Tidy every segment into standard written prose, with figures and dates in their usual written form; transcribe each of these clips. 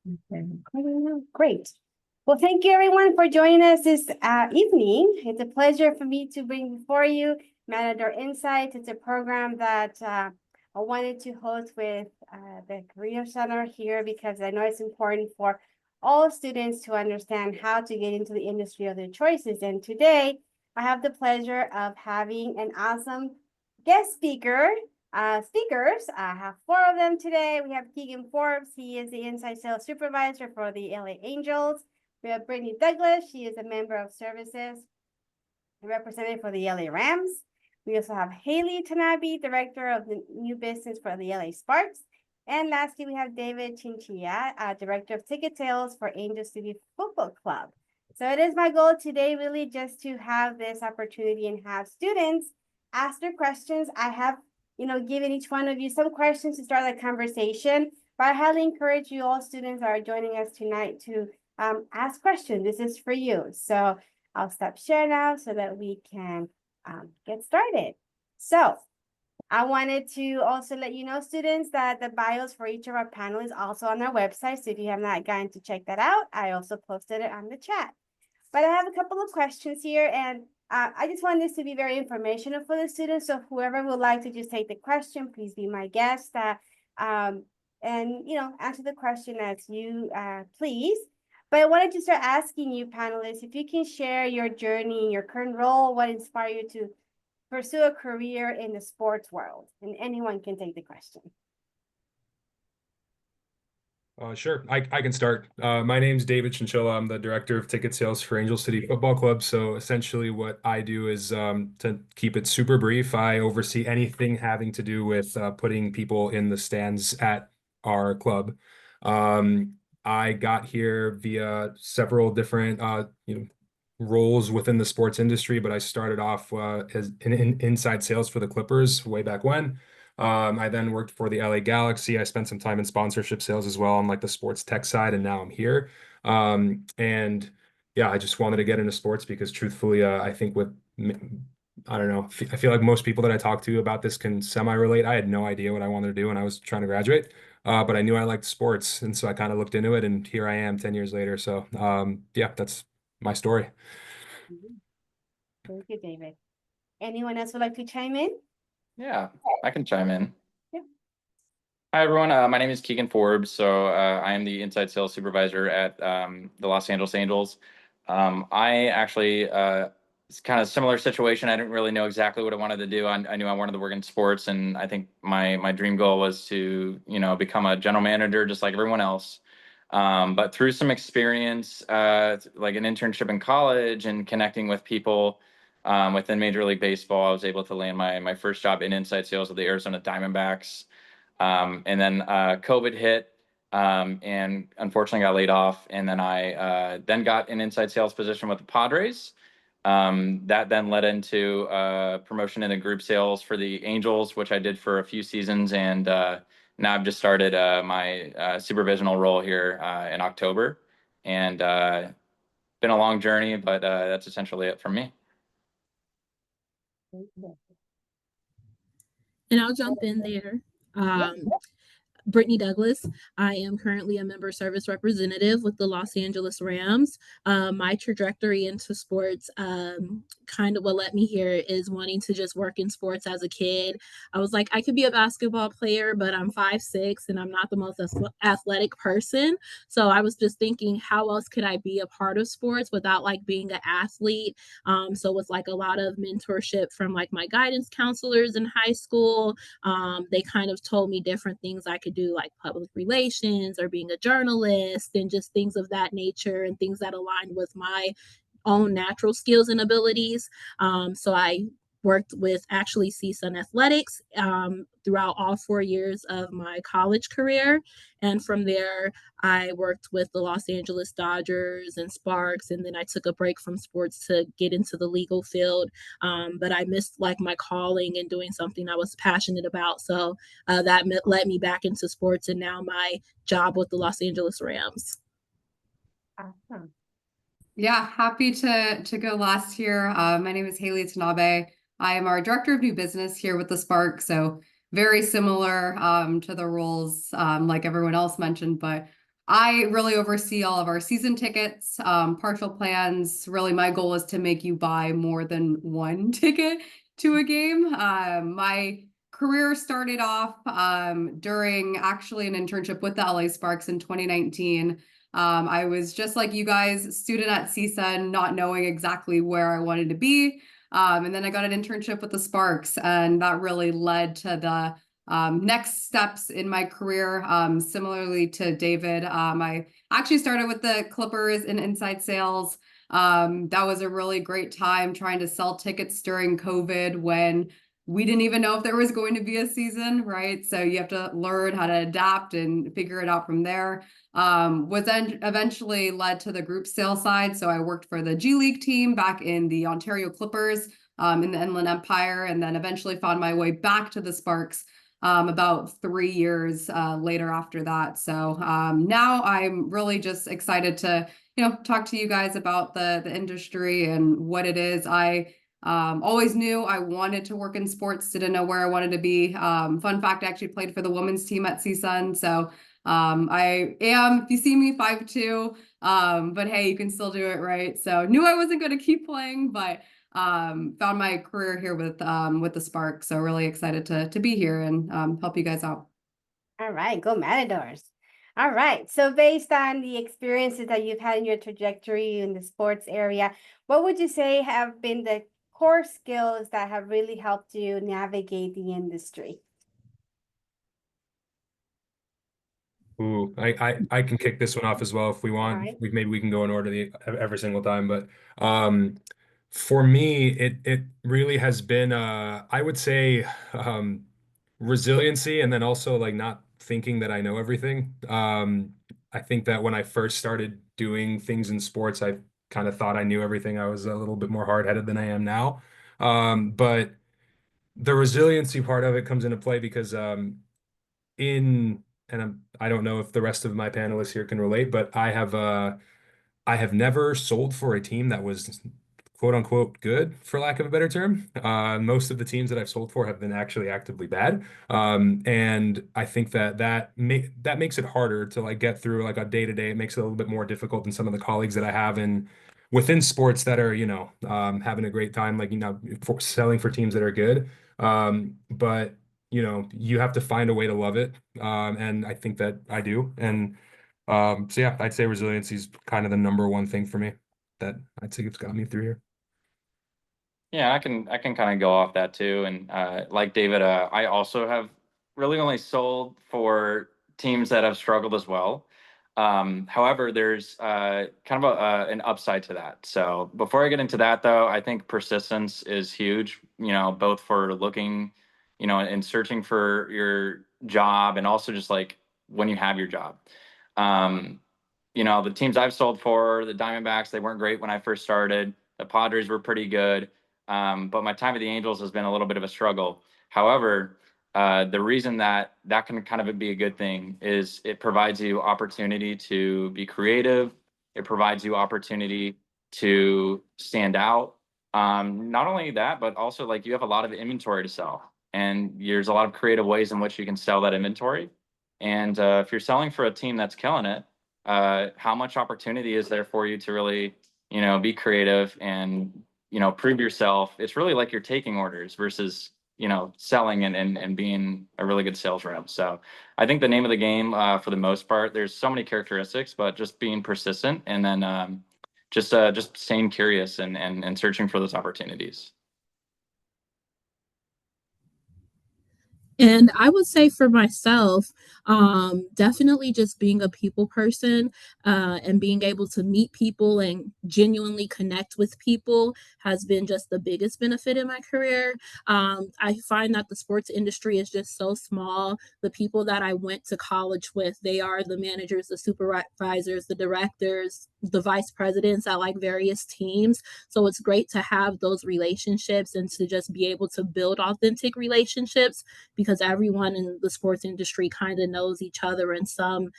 Okay, recording now. Great. Well, thank you everyone for joining us this evening. It's a pleasure for me to bring before you Matador Insights. It's a program that I wanted to host with the Career Center here because I know it's important for all students to understand how to get into the industry of their choices. And today, I have the pleasure of having an awesome guest speakers. I have four of them today. We have Keegan Forbes. He is the inside sales supervisor for the LA Angels. We have Brittany Douglas. She is a member of services representative for the LA Rams. We also have Haley Tanabe, director of the new business for the LA Sparks. And lastly, we have David Chinchilla, director of ticket sales for Angel City Football Club. So it is my goal today really just to have this opportunity and have students ask their questions. I have given each one of you some questions to start the conversation, but I highly encourage you all students that are joining us tonight to ask questions. This is for you. So I'll stop sharing now so that we can get started. So I wanted to also let you know, students, that the bios for each of our panelists also on our website. So if you have not gotten to check that out, I also posted it on the chat. But I have a couple of questions here, and I just want this to be very informational for the students. So whoever would like to just take the question, please be my guest and answer the question as you please. But I wanted to start asking you panelists if you can share your journey, your current role, what inspired you to pursue a career in the sports world, and anyone can take the question. Sure, I can start. My name's David Chinchilla. I'm the director of ticket sales for Angel City Football Club. So essentially what I do is, to keep it super brief, I oversee anything having to do with putting people in the stands at our club. I got here via several different roles within the sports industry, but I started off as in inside sales for the Clippers way back when. I then worked for the LA Galaxy. I spent some time in sponsorship sales as well on like the sports tech side, and now I'm here. And yeah, I just wanted to get into sports because truthfully, I think I don't know, I feel like most people that I talk to about this can semi-relate. I had no idea what I wanted to do when I was trying to graduate, but I knew I liked sports, and so I kind of looked into it, and here I am 10 years later. So yeah, that's my story. Thank you, David. Anyone else would like to chime in? Yeah, I can chime in. Yeah. Hi, everyone. My name is Keegan Forbes. So I am the inside sales supervisor at the Los Angeles Angels. I actually, it's kind of a similar situation. I didn't really know exactly what I wanted to do. I knew I wanted to work in sports, and I think my dream goal was to, become a general manager just like everyone else. But through some experience, like an internship in college and connecting with people within Major League Baseball, I was able to land my first job in inside sales with the Arizona Diamondbacks. And then COVID hit, and unfortunately got laid off. And then I then got an inside sales position with the Padres. That then led into promotion into group sales for the Angels, which I did for a few seasons. And now I've just started my supervisional role here in October. And been a long journey, but that's essentially it for me. And I'll jump in there. Brittany Douglas. I am currently a member service representative with the Los Angeles Rams. My trajectory into sports, kind of what led me here is wanting to just work in sports as a kid. I was like, I could be a basketball player, but I'm 5'6" and I'm not the most athletic person. So I was just thinking, how else could I be a part of sports without like being an athlete? So with like a lot of mentorship from like my guidance counselors in high school, they kind of told me different things I could do, like public relations or being a journalist and just things of that nature and things that aligned with my own natural skills and abilities. So I worked with actually CSUN athletics throughout all 4 years of my college career. And from there, I worked with the Los Angeles Dodgers and Sparks. And then I took a break from sports to get into the legal field. But I missed like my calling and doing something I was passionate about. So that led me back into sports and now my job with the Los Angeles Rams. Awesome. Yeah, happy to go last here. My name is Haley Tanabe. I am our director of new business here with the Spark. So very similar to the roles like everyone else mentioned, but I really oversee all of our season tickets, partial plans. Really, my goal is to make you buy more than one ticket to a game. My career started off during actually an internship with the LA Sparks in 2019. I was just like you guys, student at CSUN, not knowing exactly where I wanted to be. And then I got an internship with the Sparks, and that really led to the next steps in my career. Similarly to David, I actually started with the Clippers in inside sales. That was a really great time trying to sell tickets during COVID when we didn't even know if there was going to be a season, right? So you have to learn how to adapt and figure it out from there. Was then eventually led to the group sales side. So I worked for the G League team back in the Ontario Clippers, in the Inland Empire, and then eventually found my way back to the Sparks about 3 years later after that. So now I'm really just excited to, talk to you guys about the industry and what it is. I always knew I wanted to work in sports, didn't know where I wanted to be. Fun fact, I actually played for the women's team at CSUN. So I am, if you see me, 5'2", but hey, you can still do it, right? So knew I wasn't going to keep playing, but found my career here with the Spark. So really excited to be here and help you guys out. All right, go Matadors. All right, so based on the experiences that you've had in your trajectory in the sports area, what would you say have been the core skills that have really helped you navigate the industry? Ooh, I can kick this one off as well if we want. All right. Maybe we can go in order every single time, but for me, it really has been I would say resiliency, and then also like not thinking that I know everything. I think that when I first started doing things in sports, I kind of thought I knew everything. I was a little bit more hard-headed than I am now. But the resiliency part of it comes into play because in and I don't know if the rest of my panelists here can relate, but I have never sold for a team that was quote unquote good, for lack of a better term. Most of the teams that I've sold for have been actually actively bad. And I think that makes it harder to like get through like a day to day. It makes it a little bit more difficult than some of the colleagues that I have in within sports that are, having a great time, like, selling for teams that are good. But you have to find a way to love it. And I think that I do. And so yeah, I'd say resiliency is kind of the number one thing for me that I'd say it's got me through here. Yeah, I can kind of go off that too. And like David, I also have really only sold for teams that have struggled as well. However, there's kind of an upside to that. So before I get into that, though, I think persistence is huge. Both for looking, and searching for your job, and also just like when you have your job. Um, the teams I've sold for, the Diamondbacks, they weren't great when I first started. The Padres were pretty good. But my time at the Angels has been a little bit of a struggle. However, the reason that can kind of be a good thing is it provides you opportunity to be creative. It provides you opportunity to stand out. Not only that, but also like you have a lot of inventory to sell, and there's a lot of creative ways in which you can sell that inventory. And if you're selling for a team that's killing it, how much opportunity is there for you to really, be creative and prove yourself? It's really like you're taking orders versus, selling and being a really good sales rep. So I think the name of the game, for the most part, there's so many characteristics, but just being persistent, and then just staying curious and searching for those opportunities. And I would say for myself, definitely just being a people person, and being able to meet people and genuinely connect with people has been just the biggest benefit in my career. I find that the sports industry is just so small. The people that I went to college with, they are the managers, the supervisors, the directors, the vice presidents at like various teams. So it's great to have those relationships and to just be able to build authentic relationships, because everyone in the sports industry kind of knows each other in some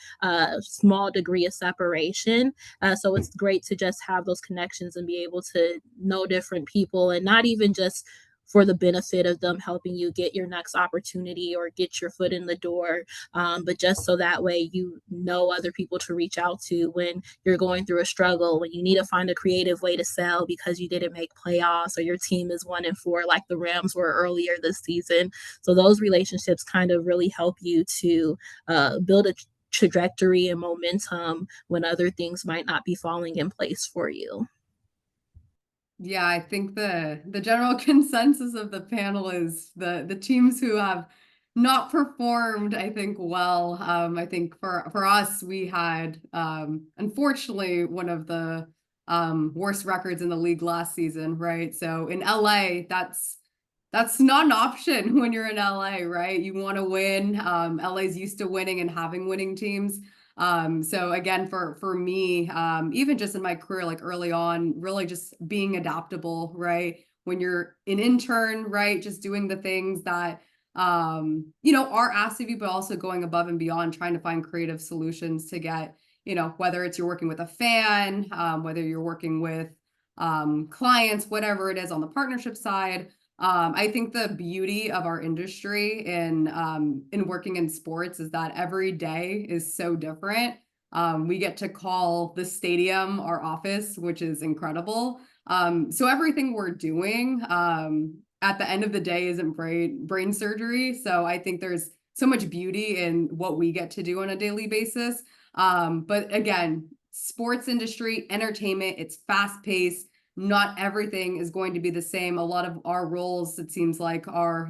small degree of separation. So it's great to just have those connections and be able to know different people, and not even just for the benefit of them helping you get your next opportunity or get your foot in the door. But just so that way you know other people to reach out to when you're going through a struggle, when you need to find a creative way to sell because you didn't make playoffs or your team is 1-4 like the Rams were earlier this season. So those relationships kind of really help you to build a trajectory and momentum when other things might not be falling in place for you. Yeah, I think the general consensus of the panel is the teams who have not performed, I think, well. I think for us, we had unfortunately one of the worst records in the league last season, right? So in LA, that's not an option when you're in LA, right? You want to win. LA's used to winning and having winning teams. So again, for me, even just in my career, like early on, really just being adaptable, right? When you're an intern, right? Just doing the things that are asked of you, but also going above and beyond, trying to find creative solutions to get, whether it's you're working with a fan, whether you're working with clients, whatever it is on the partnership side. I think the beauty of our industry in working in sports is that every day is so different. We get to call the stadium our office, which is incredible. So everything we're doing at the end of the day isn't brain surgery. So I think there's so much beauty in what we get to do on a daily basis. But again, sports industry, entertainment, it's fast paced. Not everything is going to be the same. A lot of our roles, it seems like, are,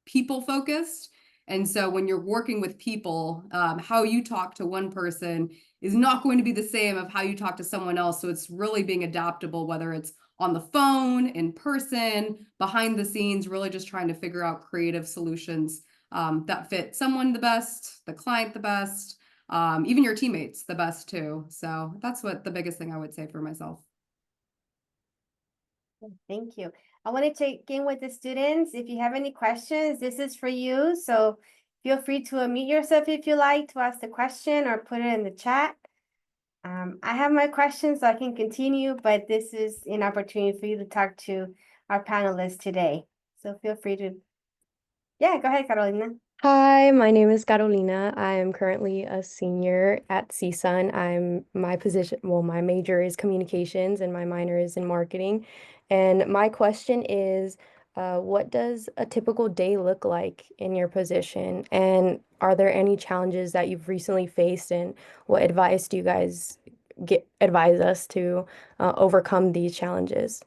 people focused. And so when you're working with people, how you talk to one person is not going to be the same of how you talk to someone else. So it's really being adaptable, whether it's on the phone, in person, behind the scenes, really just trying to figure out creative solutions that fit someone the best, the client the best, even your teammates the best too. So that's what the biggest thing I would say for myself. Thank you. I want to check in with the students. If you have any questions, this is for you. So feel free to unmute yourself if you like to ask the question or put it in the chat. I have my questions, so I can continue, but this is an opportunity for you to talk to our panelists today. So feel free to, go ahead, Carolina. Hi, my name is Carolina. I am currently a senior at CSUN. My major is communications and my minor is in marketing. And my question is, what does a typical day look like in your position? And are there any challenges that you've recently faced? And what advice do you guys advise us to overcome these challenges?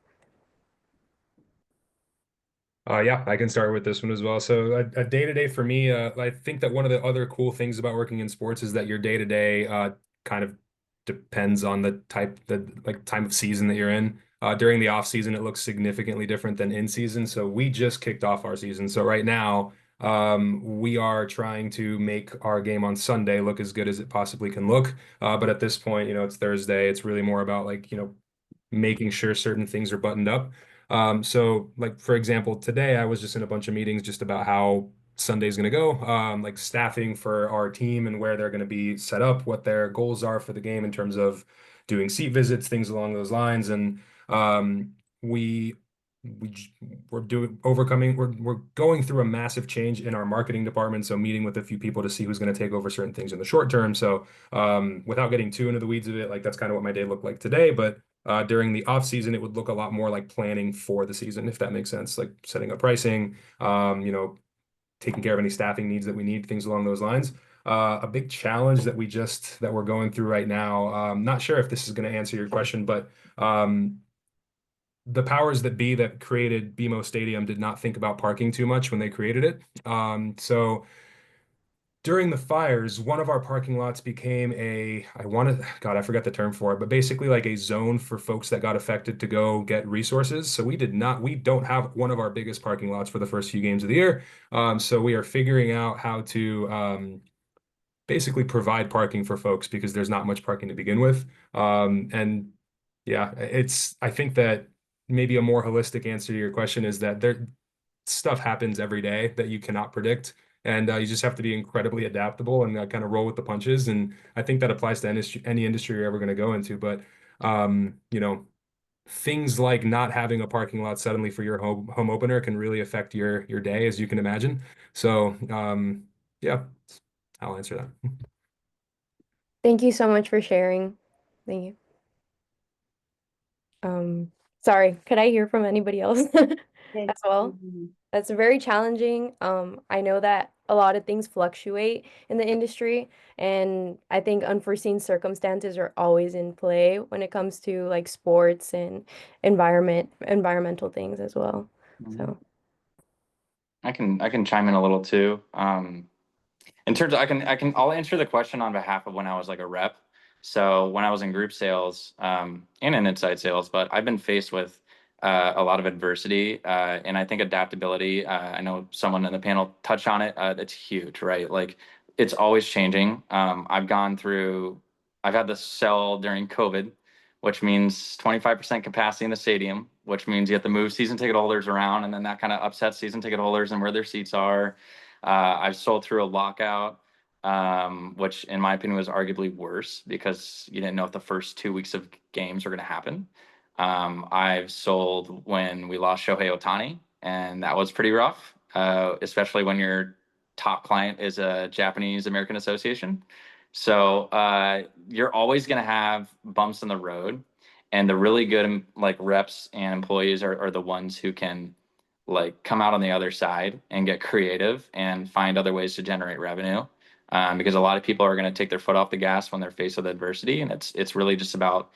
Yeah, I can start with this one as well. So a day-to-day for me, I think that one of the other cool things about working in sports is that your day-to-day kind of depends on the time of season that you're in. During the off season, it looks significantly different than in season. So we just kicked off our season. So right now, we are trying to make our game on Sunday look as good as it possibly can look. But at this point, it's Thursday. It's really more about making sure certain things are buttoned up. So like, for example, today I was just in a bunch of meetings just about how Sunday's going to go, like staffing for our team and where they're going to be set up, what their goals are for the game in terms of doing seat visits, things along those lines. And we we're going through a massive change in our marketing department. So meeting with a few people to see who's going to take over certain things in the short term. So without getting too into the weeds of it, like that's kind of what my day looked like today. But during the off season, it would look a lot more like planning for the season, if that makes sense, like setting up pricing, taking care of any staffing needs that we need, things along those lines. A big challenge that we're going through right now. Not sure if this is going to answer your question, but the powers that be that created BMO Stadium did not think about parking too much when they created it. So during the fires, one of our parking lots became I forgot the term for it, but basically like a zone for folks that got affected to go get resources. So we don't have one of our biggest parking lots for the first few games of the year. So we are figuring out how to basically provide parking for folks because there's not much parking to begin with. And yeah, I think that maybe a more holistic answer to your question is that stuff happens every day that you cannot predict. And you just have to be incredibly adaptable and kind of roll with the punches. And I think that applies to any industry you're ever going to go into. But, things like not having a parking lot suddenly for your home opener can really affect your day, as you can imagine. So yeah, I'll answer that. Thank you so much for sharing. Thank you. Sorry, could I hear from anybody else as well? That's very challenging. I know that a lot of things fluctuate in the industry, and I think unforeseen circumstances are always in play when it comes to like sports and environmental things as well. So I can chime in a little too. In terms of, I'll answer the question on behalf of when I was like a rep. So when I was in group sales, and in inside sales, but I've been faced with a lot of adversity, and I think adaptability. I know someone in the panel touched on it. It's huge, right? Like it's always changing. I've had to sell during COVID, which means 25% capacity in the stadium, which means you have to move season ticket holders around, and then that kind of upsets season ticket holders and where their seats are. I've sold through a lockout, which in my opinion was arguably worse because you didn't know if the first 2 weeks of games were going to happen. I've sold when we lost Shohei Ohtani, and that was pretty rough, especially when your top client is a Japanese American Association. So you're always going to have bumps in the road, and the really good like reps and employees are the ones who can like come out on the other side and get creative and find other ways to generate revenue. Because a lot of people are going to take their foot off the gas when they're faced with adversity, and it's really just about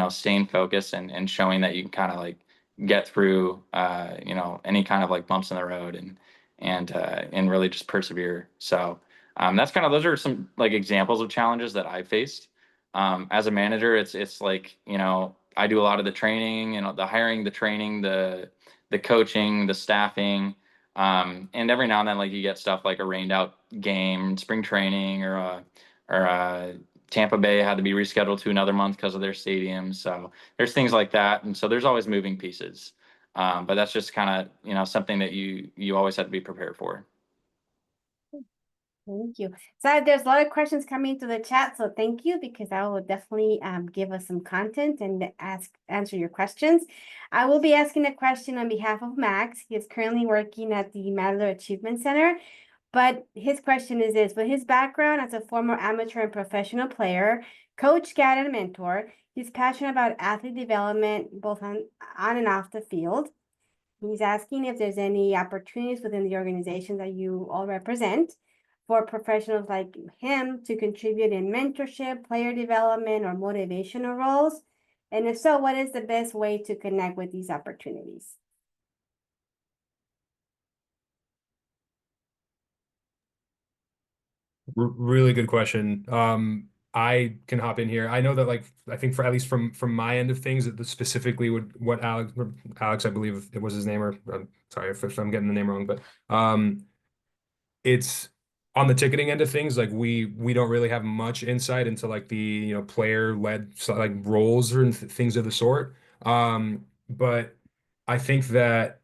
staying focused and showing that you can kind of like get through any kind of like bumps in the road and really just persevere. So that's kind of those are some like examples of challenges that I faced. As a manager, it's like I do a lot of the training, the hiring, the training, the coaching, the staffing, and every now and then, like you get stuff like a rained out game, spring training, or Tampa Bay had to be rescheduled to another month because of their stadium. So there's things like that, and so there's always moving pieces. But that's just kind of something that you always have to be prepared for. Thank you. So there's a lot of questions coming to the chat, so thank you because I will definitely give us some content and answer your questions. I will be asking a question on behalf of Max. He is currently working at the Matador Achievement Center, but his question is this: with his background as a former amateur and professional player, coach, scout, and mentor, he's passionate about athlete development both on and off the field. He's asking if there's any opportunities within the organization that you all represent for professionals like him to contribute in mentorship, player development, or motivational roles? And if so, what is the best way to connect with these opportunities? Really good question. I can hop in here. I know that like I think for at least from my end of things, that specifically what Alex, I believe it was his name, or I'm sorry if I'm getting the name wrong, but it's on the ticketing end of things, like we don't really have much insight into like the player led like roles or things of the sort. But I think that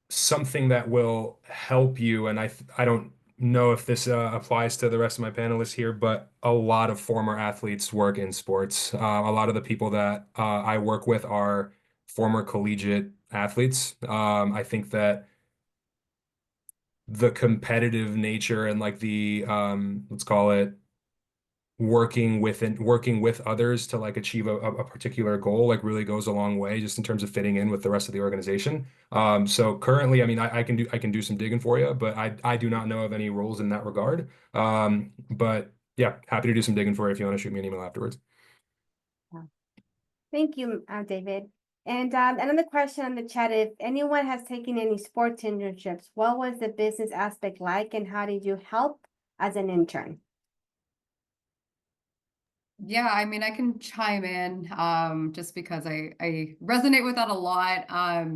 something that will help you, and I don't know if this applies to the rest of my panelists here, but a lot of former athletes work in sports. A lot of the people that I work with are former collegiate athletes. I think that the competitive nature and like the let's call it working with others to like achieve a particular goal like really goes a long way just in terms of fitting in with the rest of the organization. So currently, I mean, I can do some digging for you, but I do not know of any roles in that regard. But yeah, happy to do some digging for you if you want to shoot me an email afterwards. Thank you, David. And another question on the chat: if anyone has taken any sports internships, what was the business aspect like, and how did you help as an intern? Yeah, I mean, I can chime in just because I resonate with that a lot.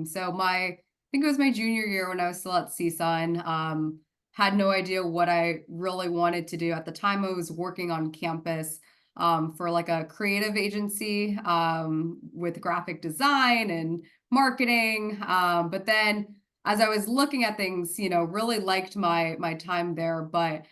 So I think it was my junior year when I was still at CSUN, had no idea what I really wanted to do. At the time, I was working on campus for like a creative agency with graphic design and marketing. But then as I was looking at things, really liked my time there, but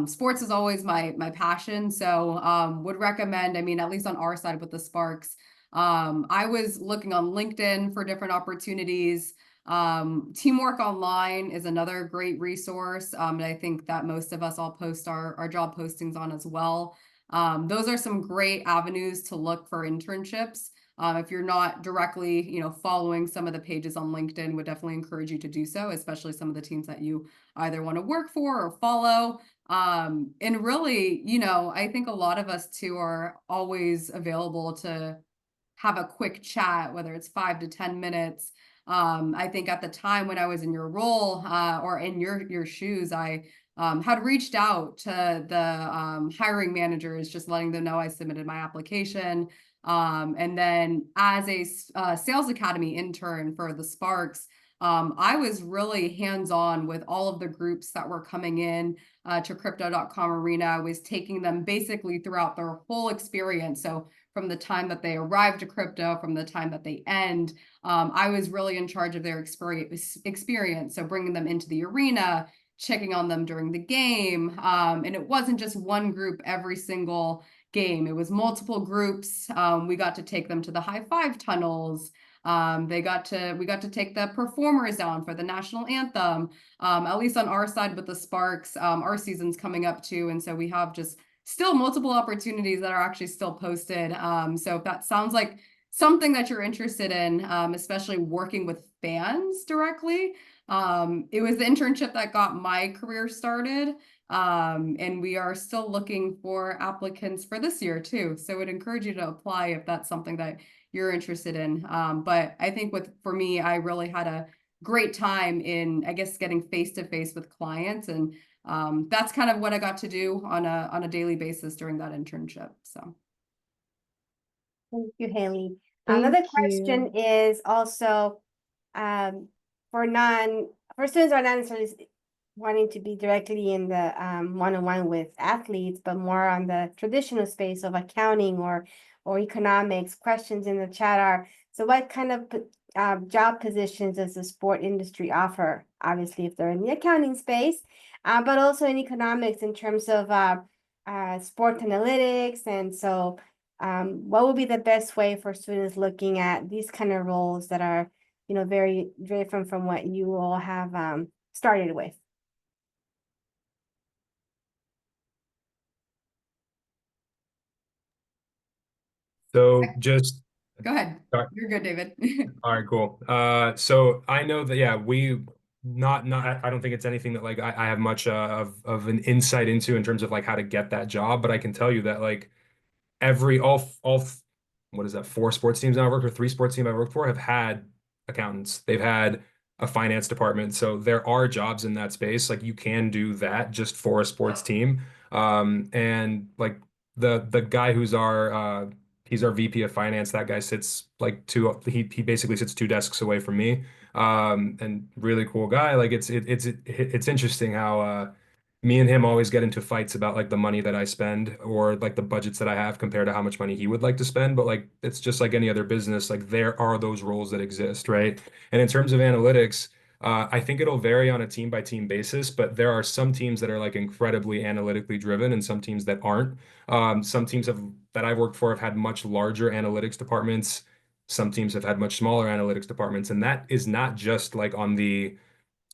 sports is always my passion. So would recommend, I mean, at least on our side with the Sparks, I was looking on LinkedIn for different opportunities. Teamwork Online is another great resource. And I think that most of us all post our job postings on as well. Those are some great avenues to look for internships. If you're not directly, following some of the pages on LinkedIn, would definitely encourage you to do so, especially some of the teams that you either want to work for or follow. And really, I think a lot of us too are always available to have a quick chat, whether it's 5 to 10 minutes. I think at the time when I was in your role or in your shoes, I had reached out to the hiring managers, just letting them know I submitted my application. And then as a sales academy intern for the Sparks, I was really hands-on with all of the groups that were coming in to Crypto.com Arena. I was taking them basically throughout their whole experience. So from the time that they arrive to crypto, from the time that they end, I was really in charge of their experience. So bringing them into the arena, checking on them during the game. And it wasn't just one group every single game. It was multiple groups. We got to take them to the high five tunnels. We got to take the performers down for the national anthem. At least on our side with the Sparks, our season's coming up too. And so we have just still multiple opportunities that are actually still posted. So if that sounds like something that you're interested in, especially working with fans directly, it was the internship that got my career started. And we are still looking for applicants for this year too. So I would encourage you to apply if that's something that you're interested in. But I think for me, I really had a great time in, I guess, getting face to face with clients. And that's kind of what I got to do on a daily basis during that internship. So. Thank you, Haley. Thank Another you. question is also for students who are not necessarily wanting to be directly in the one-on-one with athletes, but more on the traditional space of accounting or economics. Questions in the chat are, so what kind of job positions does the sport industry offer? Obviously, if they're in the accounting space, but also in economics in terms of sport analytics. And so what would be the best way for students looking at these kind of roles that are, very different from what you all have started with? So just Go ahead. Sorry. You're good, David. All right, cool. So I know that, yeah, I don't think it's anything that like I have much of an insight into in terms of like how to get that job, but I can tell you that like what is that, 4 sports teams I've worked for, 3 sports teams I've worked for have had accountants. They've had a finance department. So there are jobs in that space. Like you can do that just for a sports team. And like the guy who's he's our VP of finance. That guy sits like he basically sits 2 desks away from me. And really cool guy. Like it's interesting how me and him always get into fights about like the money that I spend or like the budgets that I have compared to how much money he would like to spend. But like it's just like any other business, like there are those roles that exist, right? And in terms of analytics, I think it'll vary on a team by team basis, but there are some teams that are like incredibly analytically driven and some teams that aren't. Some teams that I've worked for have had much larger analytics departments. Some teams have had much smaller analytics departments, and that is not just like on the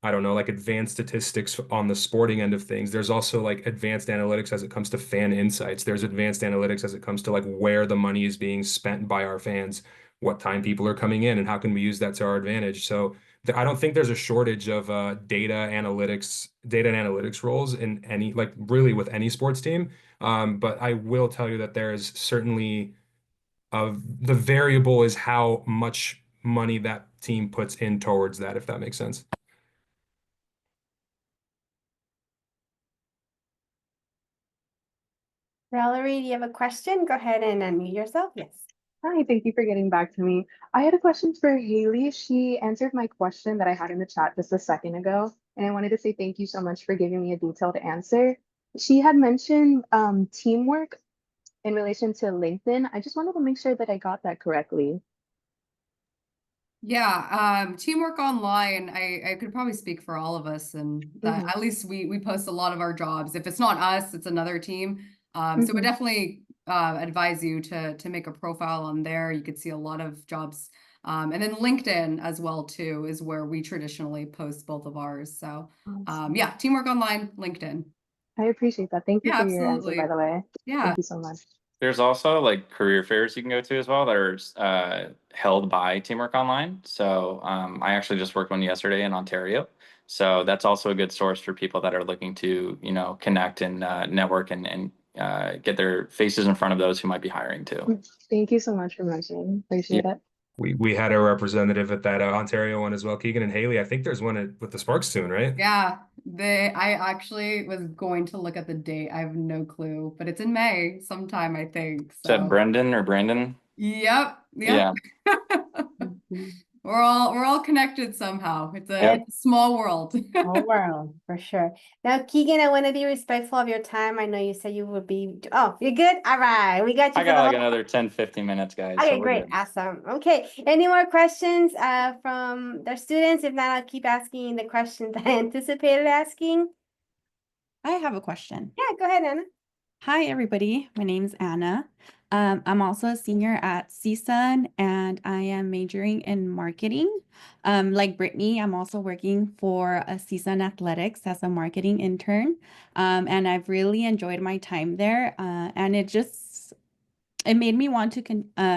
I don't know, like advanced statistics on the sporting end of things. There's also like advanced analytics as it comes to fan insights. There's advanced analytics as it comes to like where the money is being spent by our fans, what time people are coming in, and how can we use that to our advantage. So I don't think there's a shortage of data and analytics roles in any, like really with any sports team. But I will tell you that there is certainly the variable is how much money that team puts in towards that, if that makes sense. Valerie, do you have a question? Go ahead and unmute yourself. Yes. Hi, thank you for getting back to me. I had a question for Haley. She answered my question that I had in the chat just a second ago, and I wanted to say thank you so much for giving me a detailed answer. She had mentioned teamwork in relation to LinkedIn. I just wanted to make sure that I got that correctly. Yeah, Teamwork Online, I could probably speak for all of us, and that at least we post a lot of our jobs. If it's not us, it's another team. So we definitely advise you to make a profile on there. You could see a lot of jobs. And then LinkedIn as well too is where we traditionally post both of ours. So Awesome. yeah, Teamwork Online, LinkedIn. I appreciate that. Thank you Yeah, for your answer, by absolutely. the way. Yeah. Thank you so much. There's also like career fairs you can go to as well that are held by Teamwork Online. So I actually just worked one yesterday in Ontario. So that's also a good source for people that are looking to, you know, connect and network and get their faces in front of those who might be hiring too. Thank you so much for mentioning. Appreciate it. We had a representative at that Ontario one as well, Keegan and Haley. I think there's one with the Sparks soon, right? Yeah, I actually was going to look at the date. I have no clue, but it's in May sometime, I think. Is that So Brendan or Brandon? yep. Yeah. Mhm. We're all connected somehow. It's a Yep. small world. Whole world, for sure. Now, Keegan, I want to be respectful of your time. I know you said you would be, oh, you're good? All right, we got you I for got the like whole. another 10, 15 minutes, guys. Okay, So we're great, good. awesome. Okay, any more questions from the students? If not, I'll keep asking the questions I anticipated asking. I have a question. Yeah, go ahead, Anna. Hi, everybody. My name's Anna. I'm also a senior at CSUN and I am majoring in marketing. Like Brittany, I'm also working for a CSUN Athletics as a marketing intern. And I've really enjoyed my time there. And it made me want to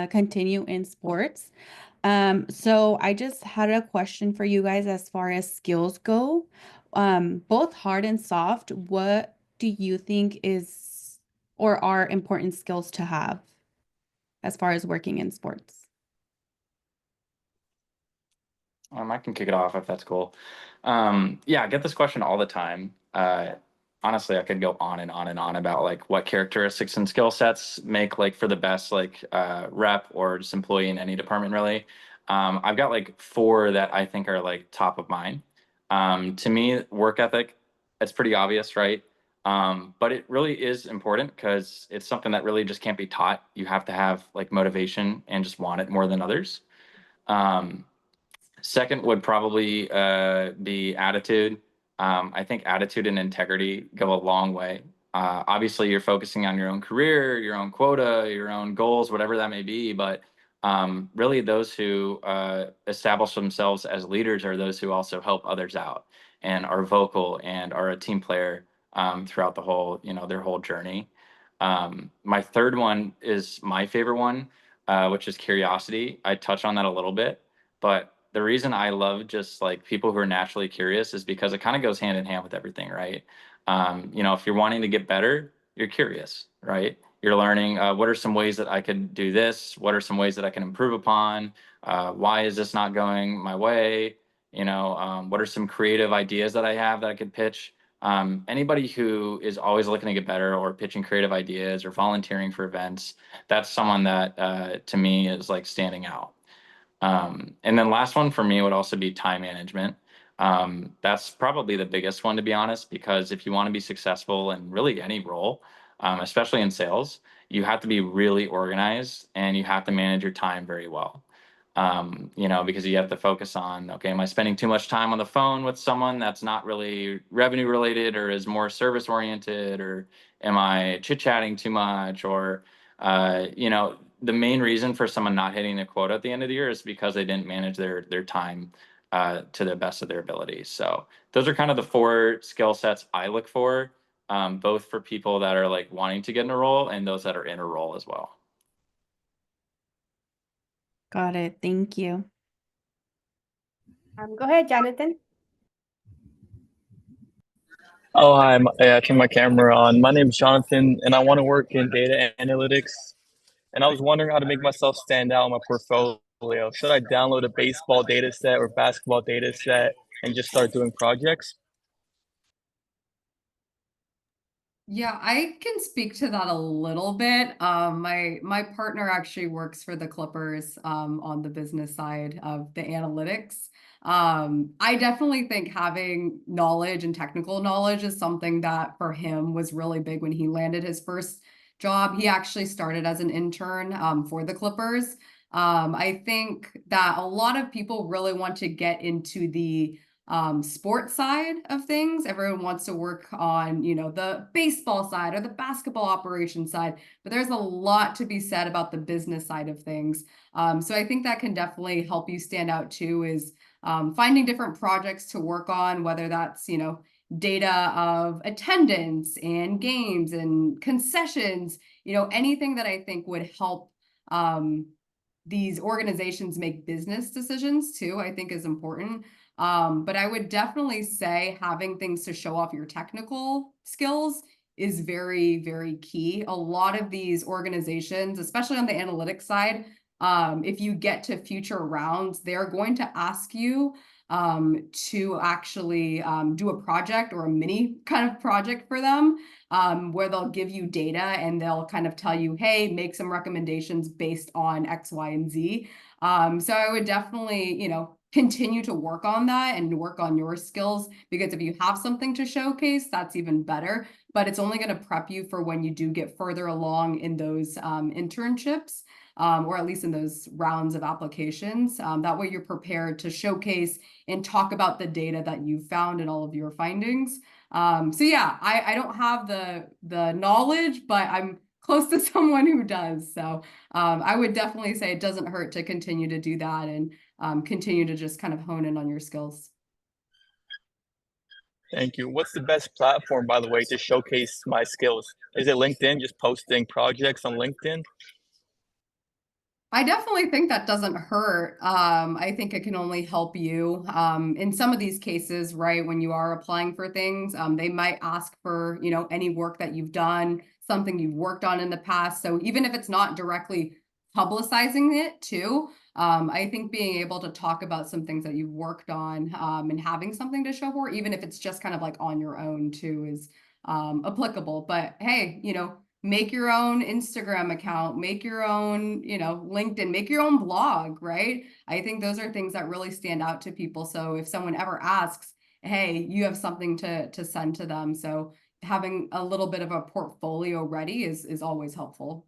continue in sports. So I just had a question for you guys as far as skills go. Both hard and soft, what do you think is or are important skills to have as far as working in sports? I can kick it off if that's cool. Yeah, I get this question all the time. Honestly, I could go on and on and on about like what characteristics and skill sets make like for the best like rep or just employee in any department really. I've got like 4 that I think are like top of mind. To me, work ethic, it's pretty obvious, right? But it really is important because it's something that really just can't be taught. You have to have like motivation and just want it more than others. Um, Second would probably be attitude. I think attitude and integrity go a long way. Obviously, you're focusing on your own career, your own quota, your own goals, whatever that may be. But really, those who establish themselves as leaders are those who also help others out and are vocal and are a team player throughout the whole, you know, their whole journey. My third one is my favorite one, which is curiosity. I touch on that a little bit, but the reason I love just like people who are naturally curious is because it kind of goes hand in hand with everything, right? You know, if you're wanting to get better, you're curious, right? You're learning what are some ways that I could do this? What are some ways that I can improve upon? Why is this not going my way? You know, what are some creative ideas that I have that I could pitch? Anybody who is always looking to get better or pitching creative ideas or volunteering for events, that's someone that to me is like standing out. And then last one for me would also be time management. That's probably the biggest one, to be honest, because if you want to be successful in really any role, especially in sales, you have to be really organized and you have to manage your time very well. You know, because you have to focus on, okay, am I spending too much time on the phone with someone that's not really revenue related or is more service oriented, or am I chit-chatting too much, or you know, the main reason for someone not hitting the quota at the end of the year is because they didn't manage their time to the best of their abilities. So those are kind of the 4 skill sets I look for, both for people that are like wanting to get in a role and those that are in a role as well. Got it. Thank you. Go ahead, Jonathan. Oh, hi. I turned my camera on. My name is Jonathan, and I want to work in data analytics. And I was wondering how to make myself stand out in my portfolio. Should I download a baseball data set or basketball data set and just start doing projects? Yeah, I can speak to that a little bit. My partner actually works for the Clippers on the business side of the analytics. I definitely think having knowledge and technical knowledge is something that for him was really big when he landed his first job. He actually started as an intern for the Clippers. I think that a lot of people really want to get into the sports side of things. Everyone wants to work on, you know, the baseball side or the basketball operation side, but there's a lot to be said about the business side of things. So I think that can definitely help you stand out too, is finding different projects to work on, whether that's, you know, data of attendance and games and concessions, you know, anything that I think would help these organizations make business decisions too, I think is important. But I would definitely say having things to show off your technical skills is very, very key. A lot of these organizations, especially on the analytics side, if you get to future rounds, they're going to ask you to actually do a project or a mini kind of project for them, where they'll give you data and they'll kind of tell you, hey, make some recommendations based on X, Y, and Z. So I would definitely, you know, continue to work on that and work on your skills, because if you have something to showcase, that's even better. But it's only going to prep you for when you do get further along in those internships, or at least in those rounds of applications. That way you're prepared to showcase and talk about the data that you found and all of your findings. So yeah, I don't have the knowledge, but I'm close to someone who does. So I would definitely say it doesn't hurt to continue to do that and continue to just kind of hone in on your skills. Thank you. What's the best platform, by the way, to showcase my skills? Is it LinkedIn, just posting projects on LinkedIn? I definitely think that doesn't hurt. I think it can only help you. In some of these cases, right, when you are applying for things, they might ask for, you know, any work that you've done, something you've worked on in the past. So even if it's not directly publicizing it too, I think being able to talk about some things that you've worked on, and having something to show for, even if it's just kind of like on your own too, is applicable. But hey, you know, make your own Instagram account, make your own, you know, LinkedIn, make your own blog, right? I think those are things that really stand out to people. So if someone ever asks, hey, you have something to send to them. So having a little bit of a portfolio ready is always helpful.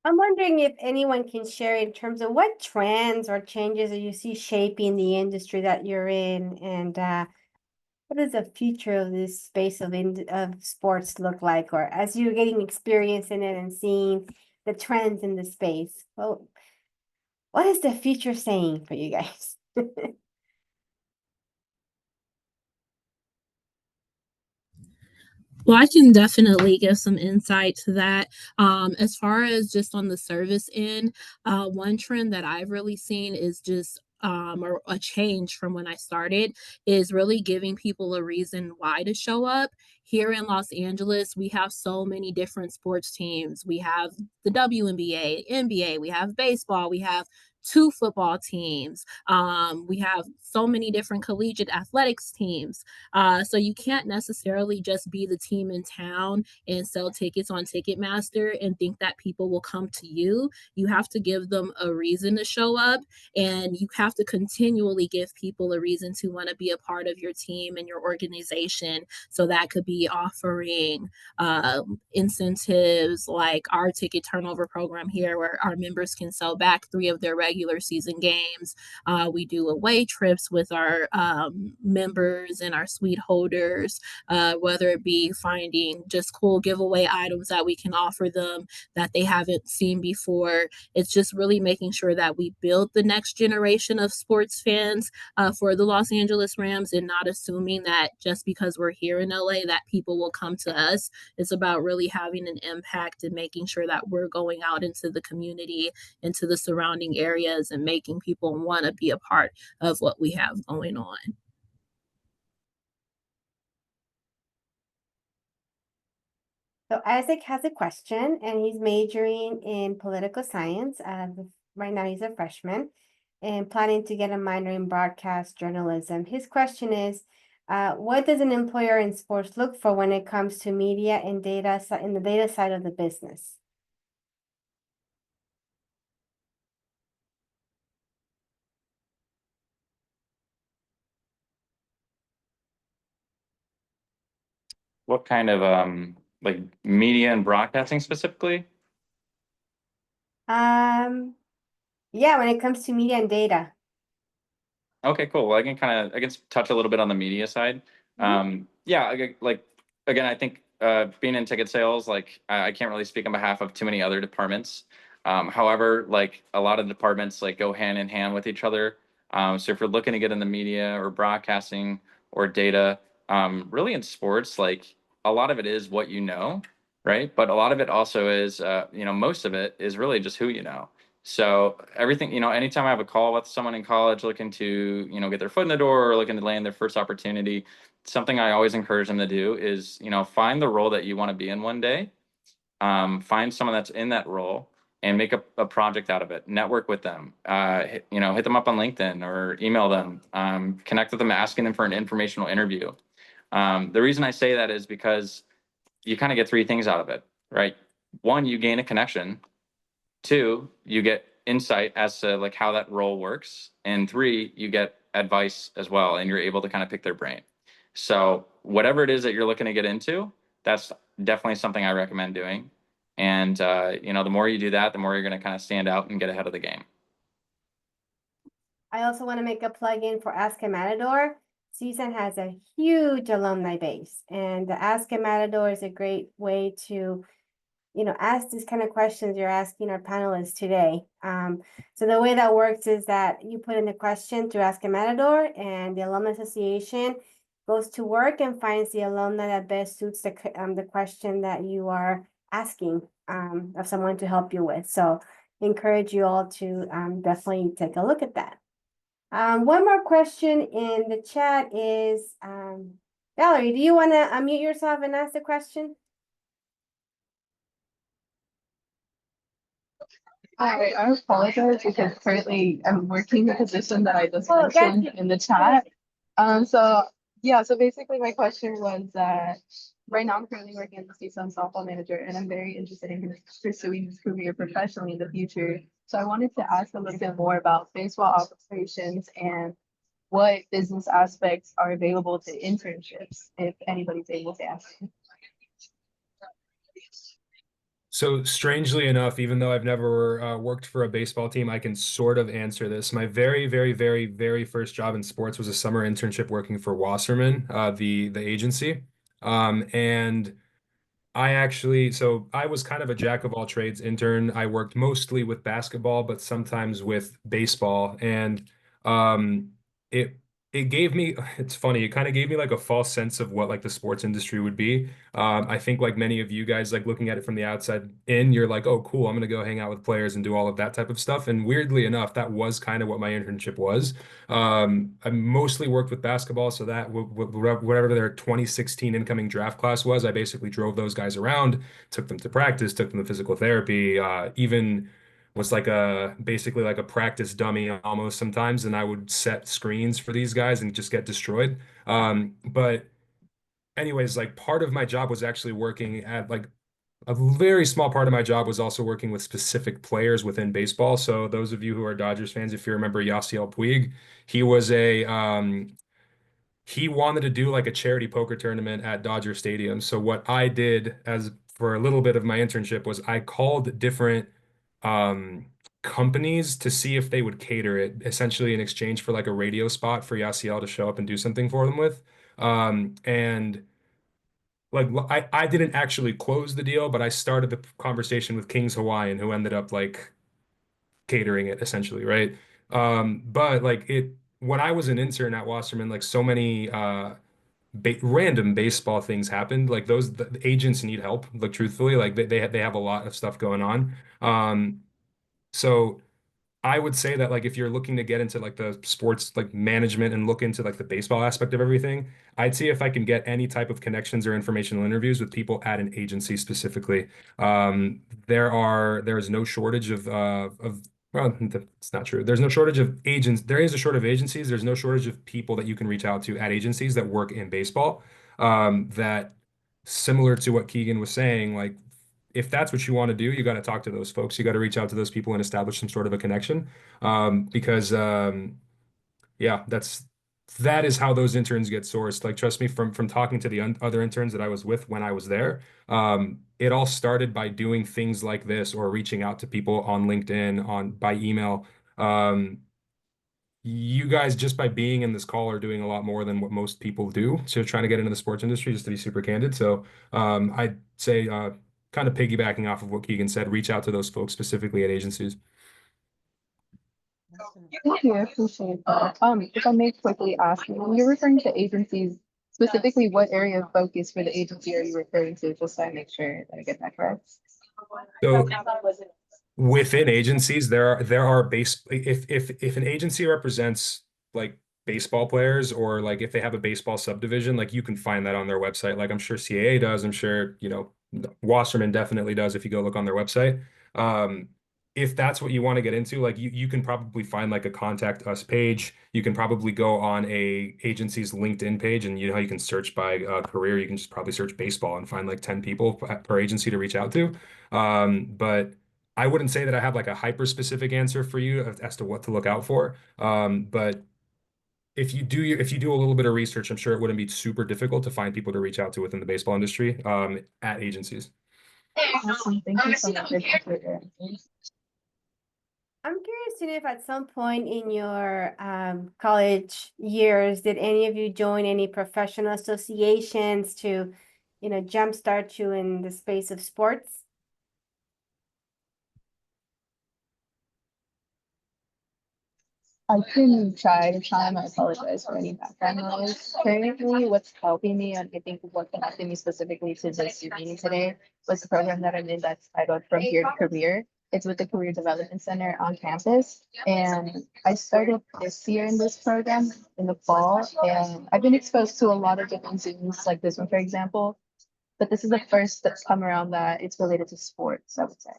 I'm wondering if anyone can share in terms of what trends or changes that you see shaping the industry that you're in, and what does the future of this space of sports look like, or as you're getting experience in it and seeing the trends in the space? Well, what is the future saying for you guys? Well, I can definitely give some insight to that. As far as just on the service end, one trend that I've really seen is just or a change from when I started is really giving people a reason why to show up. Here in Los Angeles, we have so many different sports teams. We have the WNBA, NBA, we have baseball, we have two football teams. We have so many different collegiate athletics teams. So you can't necessarily just be the team in town and sell tickets on Ticketmaster and think that people will come to you. You have to give them a reason to show up, and you have to continually give people a reason to want to be a part of your team and your organization. So that could be offering incentives like our ticket turnover program here, where our members can sell back 3 of their regular season games. We do away trips with our members and our suite holders, whether it be finding just cool giveaway items that we can offer them that they haven't seen before. It's just really making sure that we build the next generation of sports fans for the Los Angeles Rams, and not assuming that just because we're here in LA that people will come to us. It's about really having an impact and making sure that we're going out into the community, into the surrounding areas, and making people want to be a part of what we have going on. So Isaac has a question, and he's majoring in political science. Right now, he's a freshman and planning to get a minor in broadcast journalism. His question is, what does an employer in sports look for when it comes to media and data in the data side of the business? What kind of like media and broadcasting specifically? Yeah, when it comes to media and data. Okay, cool. Well, I can touch a little bit on the media side. Yeah, again, I think being in ticket sales, like I can't really speak on behalf of too many other departments. However, like a lot of departments like go hand in hand with each other. So if you're looking to get in the media or broadcasting or data, really in sports, like a lot of it is what you know, right? But a lot of it also is, most of it is really just who you know. So everything, anytime I have a call with someone in college looking to, get their foot in the door or looking to land their first opportunity, something I always encourage them to do is, find the role that you want to be in one day. Find someone that's in that role and make a project out of it. Network with them. Hit them up on LinkedIn or email them. Connect with them, asking them for an informational interview. The reason I say that is because you kind of get three things out of it, right? One, you gain a connection. Two, you get insight as to like how that role works. And three, you get advice as well, and you're able to kind of pick their brain. So whatever it is that you're looking to get into, that's definitely something I recommend doing. And the more you do that, the more you're going to kind of stand out and get ahead of the game. I also want to make a plug-in for Ask a Matador. CSUN has a huge alumni base, and the Ask a Matador is a great way to ask these kind of questions you're asking our panelists today. So the way that works is that you put in the question to Ask a Matador, and the Alumni Association goes to work and finds the alumni that best suits the question that you are asking of someone to help you with. So encourage you all to definitely take a look at that. One more question in the chat is, Valerie, do you want to unmute yourself and ask the question? I apologize because currently I'm working the position that I just mentioned in the chat. So basically my question was that right now I'm currently working as a CSUN softball manager, and I'm very interested in pursuing this career professionally in the future. So I wanted to ask a little bit more about baseball operations and what business aspects are available to internships, if anybody's able to answer. So strangely enough, even though I've never worked for a baseball team, I can sort of answer this. My very, very, very, very first job in sports was a summer internship working for Wasserman, the agency. And I was kind of a jack of all trades intern. I worked mostly with basketball, but sometimes with baseball. And um, it it gave me, it's funny, it kind of gave me like a false sense of what like the sports industry would be. I think like many of you guys, like looking at it from the outside in, you're like, oh, cool, I'm gonna go hang out with players and do all of that type of stuff. And weirdly enough, that was kind of what my internship was. I mostly worked with basketball, so that whatever their 2016 incoming draft class was, I basically drove those guys around, took them to practice, took them to physical therapy, even was like basically like a practice dummy almost sometimes, and I would set screens for these guys and just get destroyed. But anyways, like part of my job was actually working at like a very small part of my job was also working with specific players within baseball. So those of you who are Dodgers fans, if you remember Yasiel Puig, he was he wanted to do like a charity poker tournament at Dodger Stadium. So what I did as for a little bit of my internship was I called different um, companies to see if they would cater it, essentially in exchange for like a radio spot for Yasiel to show up and do something for them with. And like I didn't actually close the deal, but I started the conversation with King's Hawaiian, who ended up like catering it essentially, right? But like when I was an intern at Wasserman, like so many ba random baseball things happened. Like the agents need help. Like truthfully, like they have a lot of stuff going on. So I would say that like if you're looking to get into like the sports like management and look into like the baseball aspect of everything, I'd see if I can get any type of connections or informational interviews with people at an agency specifically. There is no shortage of well, it's not true. There's no shortage of agents. There is a shortage of agencies. There's no shortage of people that you can reach out to at agencies that work in baseball. That similar to what Keegan was saying, like if that's what you want to do, you got to talk to those folks. You got to reach out to those people and establish some sort of a connection. Because yeah, that is how those interns get sourced. Like, trust me, from talking to the other interns that I was with when I was there, it all started by doing things like this or reaching out to people on LinkedIn, by email. You guys, just by being in this call, are doing a lot more than what most people do. So trying to get into the sports industry, just to be super candid. So I'd say kind of piggybacking off of what Keegan said, reach out to those folks specifically at agencies. Thank you, I appreciate that. If I may quickly ask, when you're referring to agencies, specifically what area of focus for the agency are you referring to, just so I make sure that I get that correct? So within agencies, there are if an agency represents like baseball players, or like if they have a baseball subdivision, like you can find that on their website. Like I'm sure CAA does, I'm sure, Wasserman definitely does if you go look on their website. If that's what you want to get into, like you can probably find like a contact us page. You can probably go on a agency's LinkedIn page, and you know how you can search by career. You can just probably search baseball and find like 10 people per agency to reach out to. But I wouldn't say that I have like a hyper specific answer for you as to what to look out for. But if you do a little bit of research, I'm sure it wouldn't be super difficult to find people to reach out to within the baseball industry at agencies. Awesome. Thank you so much. I appreciate your answers. I'm curious to know if at some point in your college years, did any of you join any professional associations to, jumpstart you in the space of sports? I can try to chime. I apologize for any background noise. Currently, what's helping me, and I think what connected me specifically to this meeting today, was the program that I'm in that's titled From Here to Career. It's with the Career Development Center on campus. And I started this year in this program in the fall, and I've been exposed to a lot of different Zooms, like this one, for example. But this is the first that's come around that it's related to sports, I would say.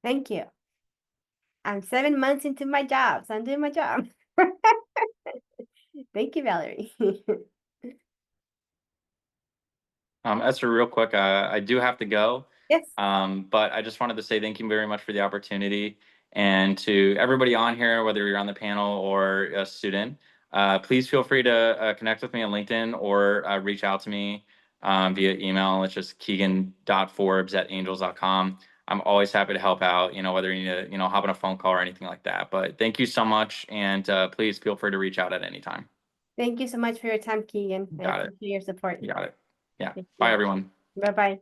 Thank you. I'm 7 months into my job, so I'm doing my job. Thank you, Valerie. Esther, real quick, I do have to go. Yes. But I just wanted to say thank you very much for the opportunity. And to everybody on here, whether you're on the panel or a student, please feel free to connect with me on LinkedIn or reach out to me via email. It's just keegan.forbes@angels.com. I'm always happy to help out, whether you need to, hop on a phone call or anything like that. But thank you so much. And please feel free to reach out at any time. Thank you so much for your time, Keegan. Got it. Appreciate your support. You got it. Yeah. Thank Bye, you. everyone. Bye-bye.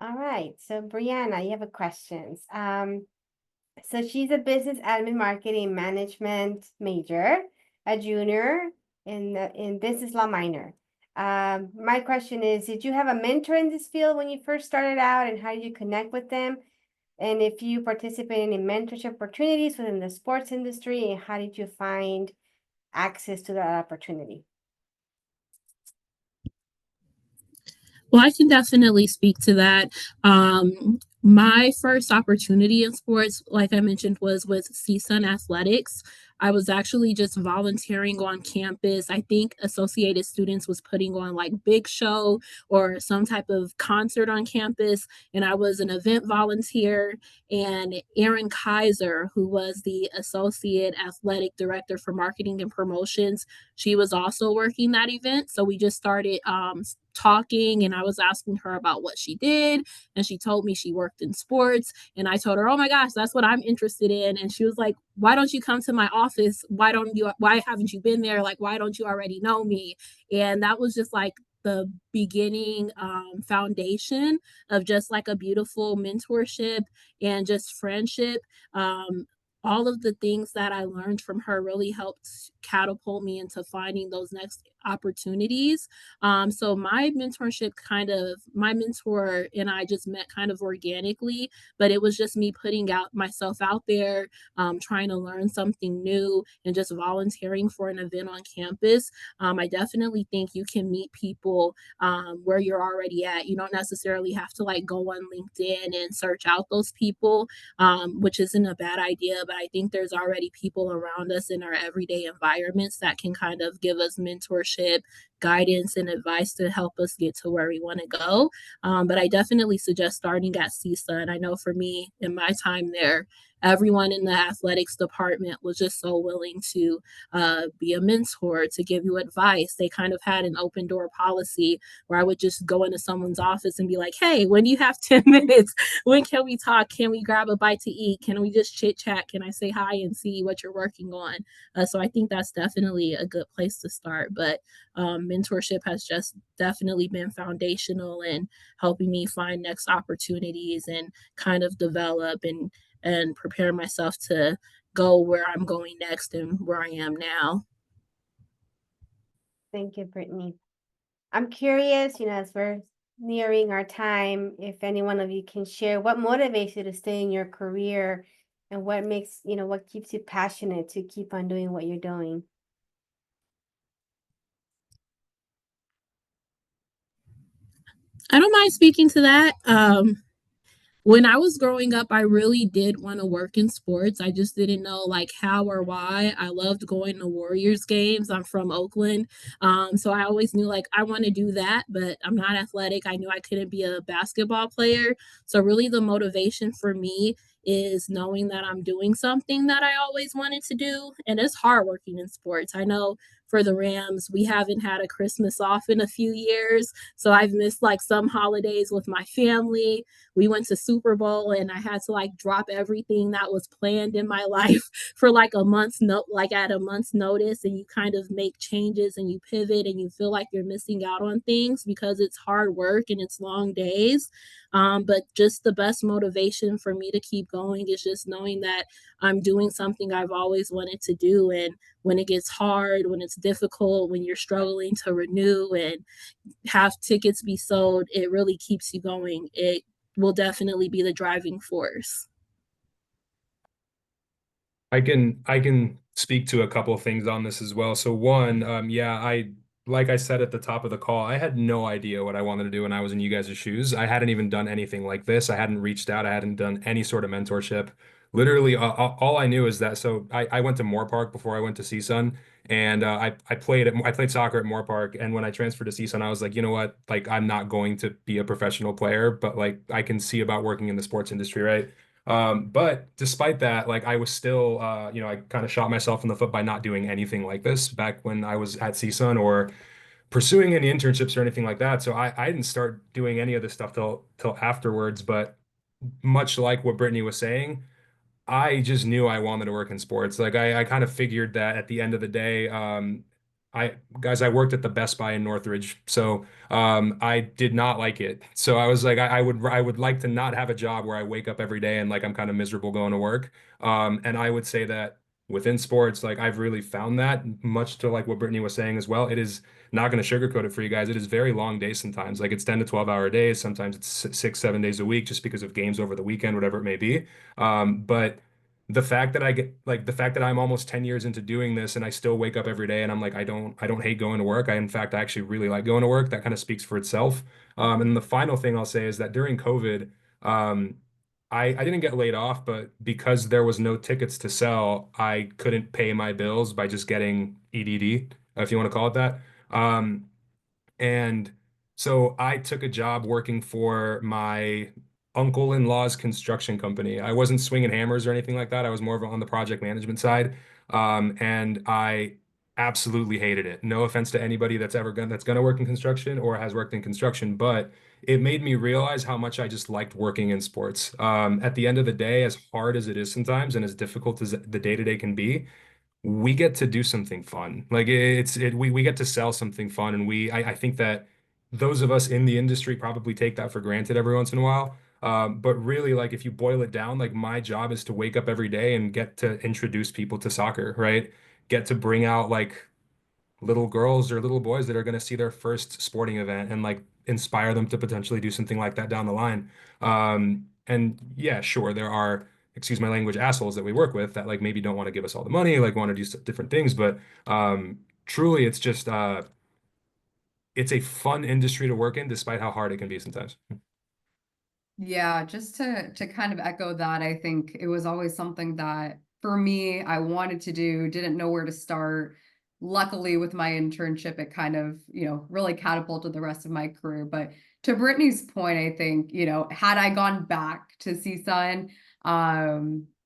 All right, so Brianna, you have a questions. So she's a business admin marketing management major, a junior in business law minor. My question is, did you have a mentor in this field when you first started out, and how did you connect with them? And if you participate in any mentorship opportunities within the sports industry, and how did you find access to that opportunity? Well, I can definitely speak to that. My first opportunity in sports, like I mentioned, was with CSUN Athletics. I was actually just volunteering on campus. I think Associated Students was putting on like Big Show or some type of concert on campus, and I was an event volunteer. And Erin Kaiser, who was the Associate Athletic Director for Marketing and Promotions, she was also working that event. So we just started talking, and I was asking her about what she did, and she told me she worked in sports, and I told her, oh my gosh, that's what I'm interested in. And she was like, why don't you come to my office? Why haven't you been there? Like, why don't you already know me? And that was just like the beginning foundation of just like a beautiful mentorship and just friendship. All of the things that I learned from her really helped catapult me into finding those next opportunities. So my mentor and I just met kind of organically, but it was just me putting out myself out there, trying to learn something new and just volunteering for an event on campus. I definitely think you can meet people where you're already at. You don't necessarily have to like go on LinkedIn and search out those people, which isn't a bad idea, but I think there's already people around us in our everyday environments that can kind of give us mentorship, guidance, and advice to help us get to where we want to go. But I definitely suggest starting at CSUN. I know for me, in my time there, everyone in the athletics department was just so willing to be a mentor, to give you advice. They kind of had an open door policy where I would just go into someone's office and be like, hey, when do you have 10 minutes? When can we talk? Can we grab a bite to eat? Can we just chit chat? Can I say hi and see what you're working on? So I think that's definitely a good place to start. But mentorship has just definitely been foundational in helping me find next opportunities and kind of develop and prepare myself to go where I'm going next and where I am now. Thank you, Brittany. I'm curious, as we're nearing our time, if any one of you can share what motivates you to stay in your career and what makes, what keeps you passionate to keep on doing what you're doing. I don't mind speaking to that. When I was growing up, I really did want to work in sports. I just didn't know like how or why. I loved going to Warriors games. I'm from Oakland. So I always knew like I want to do that, but I'm not athletic. I knew I couldn't be a basketball player. So really the motivation for me is knowing that I'm doing something that I always wanted to do. And it's hard working in sports. I know for the Rams, we haven't had a Christmas off in a few years. So I've missed like some holidays with my family. We went to Super Bowl and I had to like drop everything that was planned in my life for like a month's at a month's notice, and you kind of make changes and you pivot and you feel like you're missing out on things because it's hard work and it's long days. But just the best motivation for me to keep going is just knowing that I'm doing something I've always wanted to do. And when it gets hard, when it's difficult, when you're struggling to renew and have tickets be sold, it really keeps you going. It will definitely be the driving force. I can speak to a couple of things on this as well. So one, like I said at the top of the call, I had no idea what I wanted to do when I was in you guys' shoes. I hadn't even done anything like this. I hadn't reached out. I hadn't done any sort of mentorship. Literally, all I knew is that. So I went to Moore Park before I went to CSUN, and I played soccer at Moore Park. And when I transferred to CSUN, I was like, you know what? Like, I'm not going to be a professional player, but like I can see about working in the sports industry, right? But despite that, like I was still, I kind of shot myself in the foot by not doing anything like this back when I was at CSUN or pursuing any internships or anything like that. So I didn't start doing any of this stuff till afterwards. But much like what Brittany was saying, I just knew I wanted to work in sports. Like I kind of figured that at the end of the day, I worked at the Best Buy in Northridge, so I did not like it. So I was like, I would like to not have a job where I wake up every day and like I'm kind of miserable going to work. And I would say that within sports, like I've really found that, much to like what Brittany was saying as well. It is not going to sugarcoat it for you guys. It is very long days sometimes. Like it's 10 to 12-hour days. Sometimes it's 6, 7 days a week just because of games over the weekend, whatever it may be. But the fact that I'm almost 10 years into doing this and I still wake up every day and I'm like, I don't hate going to work. In fact, I actually really like going to work. That kind of speaks for itself. And the final thing I'll say is that during COVID, um, I didn't get laid off, but because there was no tickets to sell, I couldn't pay my bills by just getting EDD, if you want to call it that. And so I took a job working for my uncle-in-law's construction company. I wasn't swinging hammers or anything like that. I was more of on the project management side. And I absolutely hated it. No offense to anybody that's gonna work in construction or has worked in construction, but it made me realize how much I just liked working in sports. At the end of the day, as hard as it is sometimes and as difficult as the day-to-day can be, we get to do something fun. Like we get to sell something fun, and I think that those of us in the industry probably take that for granted every once in a while. But really, like if you boil it down, like my job is to wake up every day and get to introduce people to soccer, right? Get to bring out like little girls or little boys that are going to see their first sporting event and like inspire them to potentially do something like that down the line. And yeah, sure, there are, excuse my language, assholes that we work with that like maybe don't want to give us all the money, like want to do different things, but truly it's just it's a fun industry to work in despite how hard it can be sometimes. Yeah, just to kind of echo that, I think it was always something that for me, I wanted to do, didn't know where to start. Luckily, with my internship, it kind of, really catapulted the rest of my career. But to Brittany's point, I think, had I gone back to CSUN,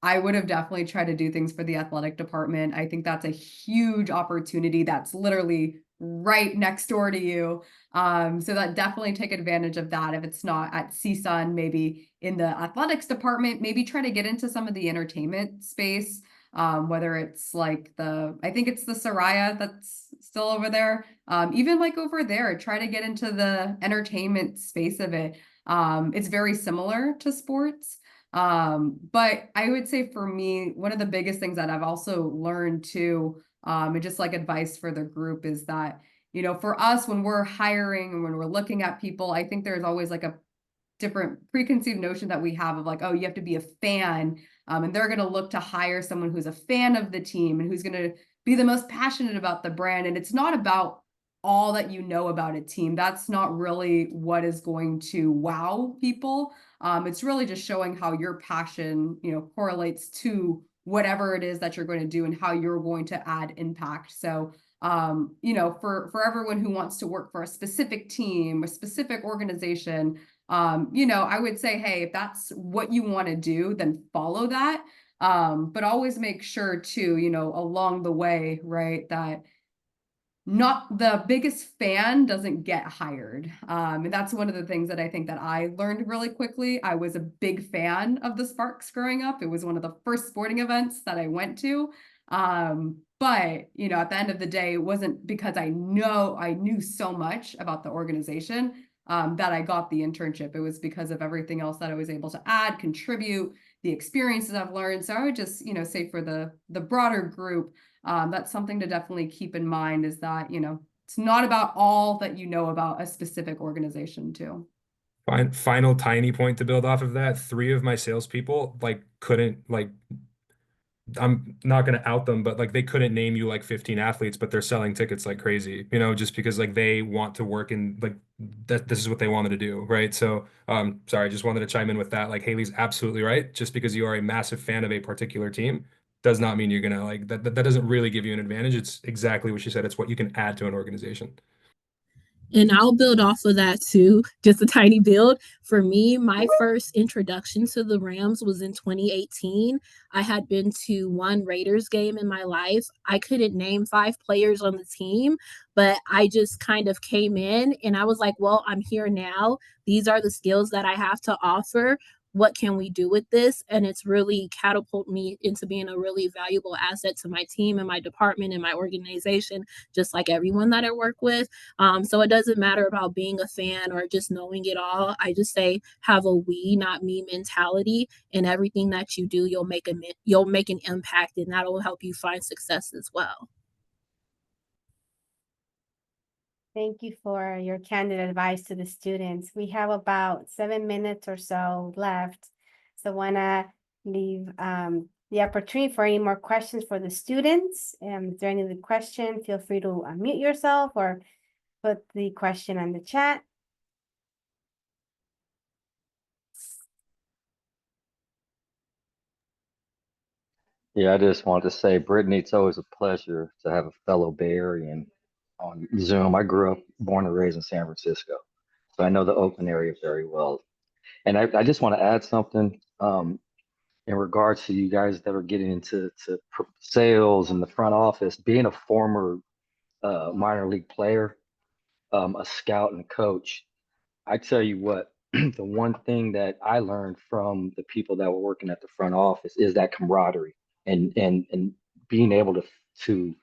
I would have definitely tried to do things for the athletic department. I think that's a huge opportunity that's literally right next door to you. So that definitely take advantage of that. If it's not at CSUN, maybe in the athletics department, maybe try to get into some of the entertainment space. Whether it's like I think it's the Soraya that's still over there. Even like over there, try to get into the entertainment space of it. It's very similar to sports. But I would say for me, one of the biggest things that I've also learned too, and just like advice for the group is that, you know, for us, when we're hiring and when we're looking at people, I think there's always like a different preconceived notion that we have of like, oh, you have to be a fan. And they're going to look to hire someone who's a fan of the team and who's going to be the most passionate about the brand. And it's not about all that you know about a team. That's not really what is going to wow people. It's really just showing how your passion, you know, correlates to whatever it is that you're going to do and how you're going to add impact. So, you know, for everyone who wants to work for a specific team, a specific organization, you know, I would say, hey, if that's what you want to do, then follow that. But always make sure too, you know, along the way, right, that not the biggest fan doesn't get hired. And that's one of the things that I think that I learned really quickly. I was a big fan of the Sparks growing up. It was one of the first sporting events that I went to. But, you know, at the end of the day, it wasn't because I knew so much about the organization that I got the internship. It was because of everything else that I was able to add, contribute, the experiences I've learned. So I would just, you know, say for the broader group, that's something to definitely keep in mind is that, you know, it's not about all that you know about a specific organization too. Final tiny point to build off of that. 3 of my salespeople like couldn't like I'm not going to out them, but like they couldn't name you like 15 athletes, but they're selling tickets like crazy, you know, just because like they want to work in like that this is what they wanted to do, right? So sorry, I just wanted to chime in with that. Like Haley's absolutely right. Just because you are a massive fan of a particular team does not mean you're gonna like that doesn't really give you an advantage. It's exactly what she said. It's what you can add to an organization. And I'll build off of that too, just a tiny build. For me, my first introduction to the Rams was in 2018. I had been to one Raiders game in my life. I couldn't name 5 players on the team, but I just kind of came in and I was like, well, I'm here now. These are the skills that I have to offer. What can we do with this? And it's really catapulted me into being a really valuable asset to my team and my department and my organization, just like everyone that I work with. So it doesn't matter about being a fan or just knowing it all. I just say have a we, not me mentality, and everything that you do, you'll make an impact, and that'll help you find success as well. Thank you for your candid advice to the students. We have about 7 minutes or so left. So want to leave the opportunity for any more questions for the students. If there any other question, feel free to unmute yourself or put the question on the chat. Yeah, I just wanted to say, Brittany, it's always a pleasure to have a fellow Bay Area on Zoom. I grew up, born and raised in San Francisco, so I know the Oakland area very well. And I just want to add something in regards to you guys that are getting into sales and the front office. Being a former minor league player, a scout and a coach, I tell you what, the one thing that I learned from the people that were working at the front office is that camaraderie and being able to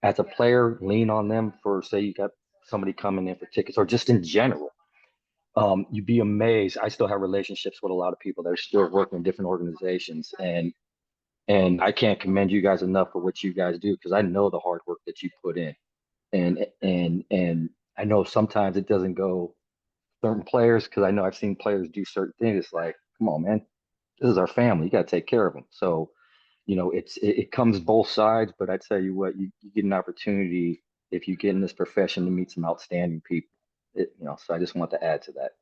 as a player lean on them for, say you got somebody coming in for tickets or just in general. You'd be amazed. I still have relationships with a lot of people that are still working in different organizations, and I can't commend you guys enough for what you guys do because I know the hard work that you put in, and I know sometimes it doesn't go certain players because I know I've seen players do certain things. It's like, come on, man, this is our family. You got to take care of them. So, you know, it comes both sides. But I tell you what, you get an opportunity if you get in this profession to meet some outstanding people. You know, so I just want to add to that.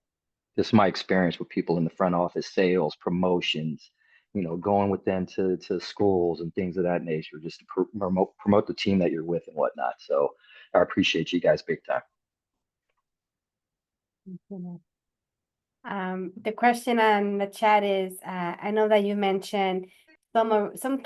This is my experience with people in the front office, sales, promotions. You know, going with them to schools and things of that nature, just to promote the team that you're with and whatnot. So I appreciate you guys big time. The question on the chat is, I know that you mentioned some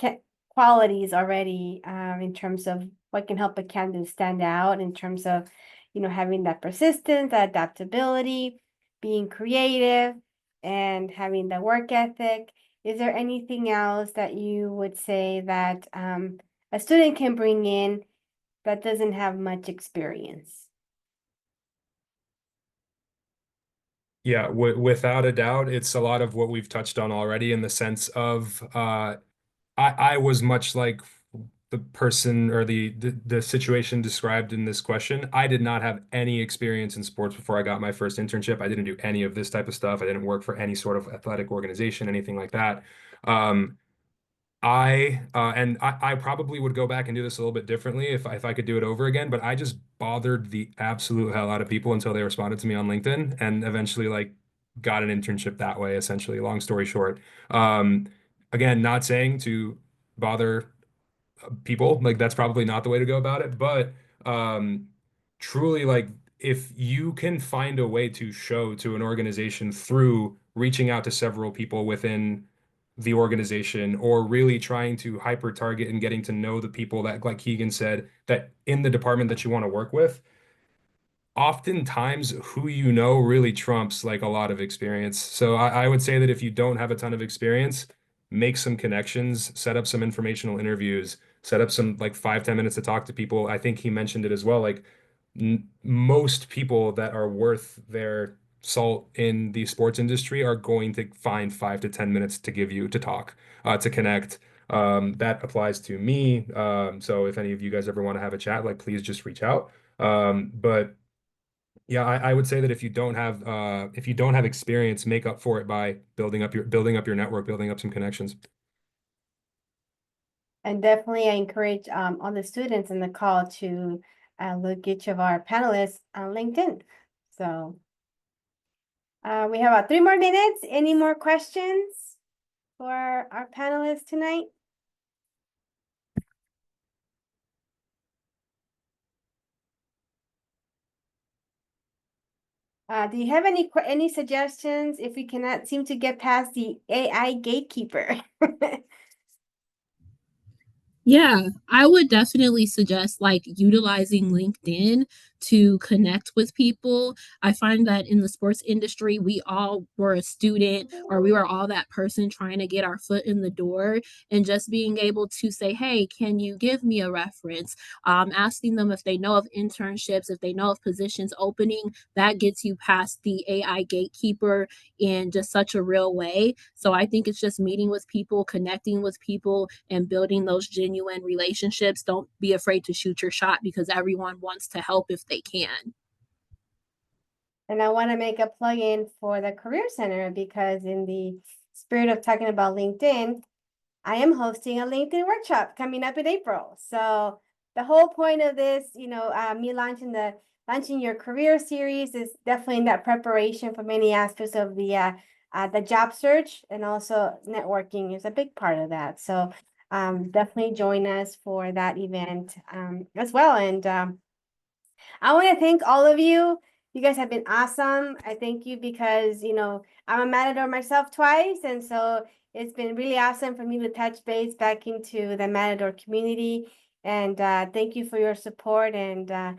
qualities already in terms of what can help a candidate stand out in terms of, having that persistence, that adaptability, being creative, and having the work ethic. Is there anything else that you would say that a student can bring in that doesn't have much experience? Yeah, without a doubt, it's a lot of what we've touched on already in the sense of I was much like the person or the situation described in this question. I did not have any experience in sports before I got my first internship. I didn't do any of this type of stuff. I didn't work for any sort of athletic organization, anything like that. I probably would go back and do this a little bit differently if I could do it over again, but I just bothered the absolute hell out of people until they responded to me on LinkedIn and eventually like got an internship that way, essentially. Long story short. Um, Again, not saying to bother people, like that's probably not the way to go about it, but truly like if you can find a way to show to an organization through reaching out to several people within the organization or really trying to hyper target and getting to know the people that, like Keegan said, that in the department that you want to work with, oftentimes who you know really trumps like a lot of experience. So I would say that if you don't have a ton of experience, make some connections, set up some informational interviews, set up some like 5-10 minutes to talk to people. I think he mentioned it as well. Like most people that are worth their salt in the sports industry are going to find 5 to 10 minutes to give you to talk, to connect. That applies to me. So if any of you guys ever want to have a chat, like please just reach out. But yeah, I would say that if you don't have experience, make up for it by building up your network, building up some connections. And definitely I encourage all the students in the call to look each of our panelists on LinkedIn. So we have about 3 more minutes. Any more questions for our panelists tonight? Do you have any suggestions if we cannot seem to get past the AI gatekeeper? Yeah, I would definitely suggest like utilizing LinkedIn to connect with people. I find that in the sports industry, we all were a student or we were all that person trying to get our foot in the door, and just being able to say, hey, can you give me a reference? Asking them if they know of internships, if they know of positions opening, that gets you past the AI gatekeeper in just such a real way. So I think it's just meeting with people, connecting with people, and building those genuine relationships. Don't be afraid to shoot your shot because everyone wants to help if they can. And I want to make a plug-in for the Career Center because in the spirit of talking about LinkedIn, I am hosting a LinkedIn workshop coming up in April. So the whole point of this, me launching your career series is definitely in that preparation for many aspects of the job search, and also networking is a big part of that. So definitely join us for that event as well. And I want to thank all of you. You guys have been awesome. I thank you because, I'm a Matador myself twice. And so it's been really awesome for me to touch base back into the Matador community. And thank you for your support. And,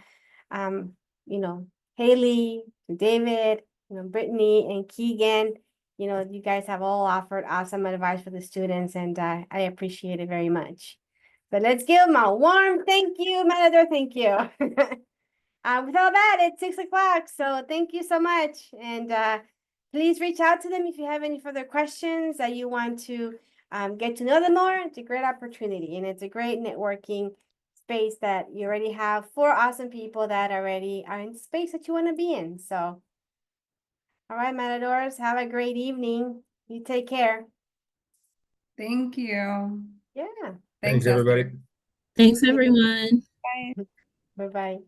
Haley, David, Brittany and Keegan, you guys have all offered awesome advice for the students. And I appreciate it very much. But let's give them a warm thank you, Matador. Thank you. With all that, it's 6 o'clock. So thank you so much. And please reach out to them if you have any further questions that you want to get to know them more. It's a great opportunity, and it's a great networking space that you already have 4 awesome people that already are in space that you want to be in. So, all right, Matadors, have a great evening. You take care. Thank you. Yeah. Thanks, everybody. Thanks, everyone. Bye. Bye-bye.